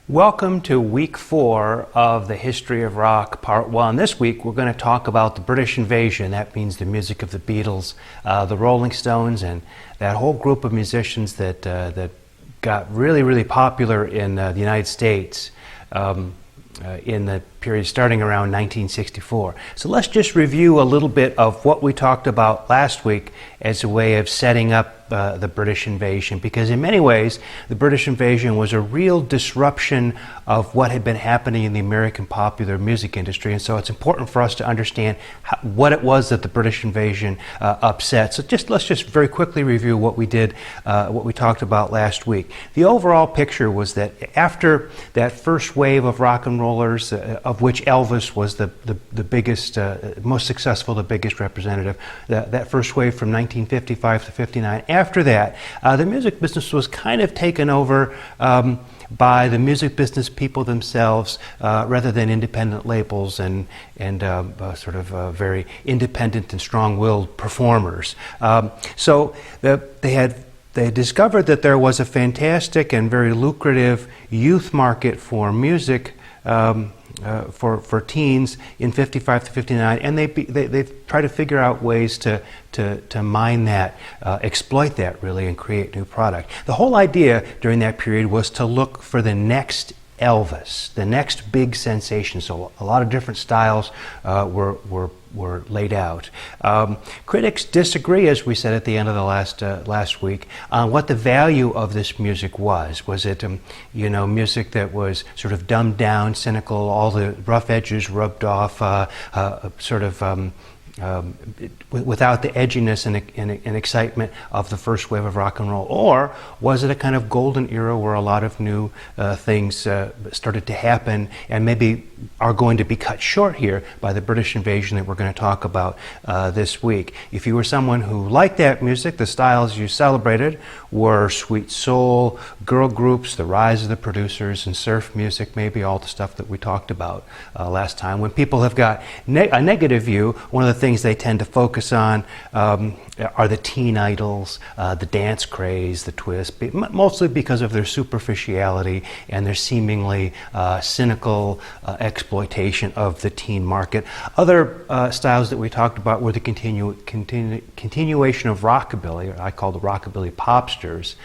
Welcome to week 4 of the History of Rock Part 1. This week we're going to talk about the British invasion. That means the music of the Beatles, the Rolling Stones, and that whole group of musicians that got really popular in the United States in the period starting around 1964. So let's just review a little bit of what we talked about last week as a way of setting up the British invasion, because in many ways the British invasion was a real disruption of what had been happening in the American popular music industry, and so it's important for us to understand what it was that the British invasion upset. So let's just very quickly review what we did, what we talked about last week. The overall picture was that after that first wave of rock and rollers, of which Elvis was the biggest, most successful, the biggest representative, that first wave from 1955 to 59, after that, the music business was kind of taken over by the music business people themselves, rather than independent labels and sort of very independent and strong-willed performers. So they had discovered that there was a fantastic and very lucrative youth market for music for teens in 55 to 59, and they try to figure out ways to mine that, exploit that really, and create new product. The whole idea during that period was to look for the next Elvis, the next big sensation. So a lot of different styles were laid out. Critics disagree, as we said at the end of the last week, on what the value of this music was. Was it, music that was sort of dumbed down, cynical, all the rough edges rubbed off, without the edginess and excitement of the first wave of rock and roll? Or was it a kind of golden era where a lot of new things started to happen and maybe are going to be cut short here by the British invasion that we're going to talk about this week? If you were someone who liked that music, the styles you celebrated were sweet soul, girl groups, the rise of the producers, and surf music, maybe all the stuff that we talked about last time. When people have got a negative view, one of the things they tend to focus on are the teen idols, the dance craze, the twist, mostly because of their superficiality and their seemingly cynical exploitation of the teen market. Other styles that we talked about were the continuation of rockabilly, I call the rockabilly popsters,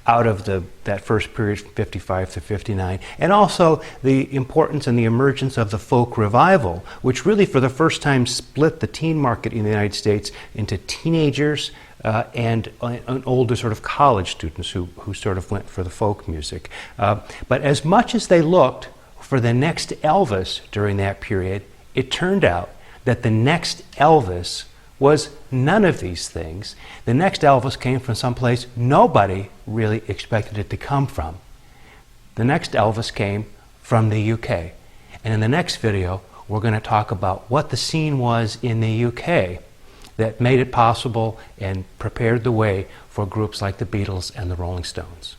out of that first period from 55 to 59, and also the importance and the emergence of the folk revival, which really for the first time split the teen market in the United States into teenagers and older sort of college students who sort of went for the folk music. But as much as they looked for the next Elvis during that period, it turned out that the next Elvis was none of these things. The next Elvis came from someplace nobody really expected it to come from. The next Elvis came from the UK. And in the next video, we're going to talk about what the scene was in the UK that made it possible and prepared the way for groups like the Beatles and the Rolling Stones.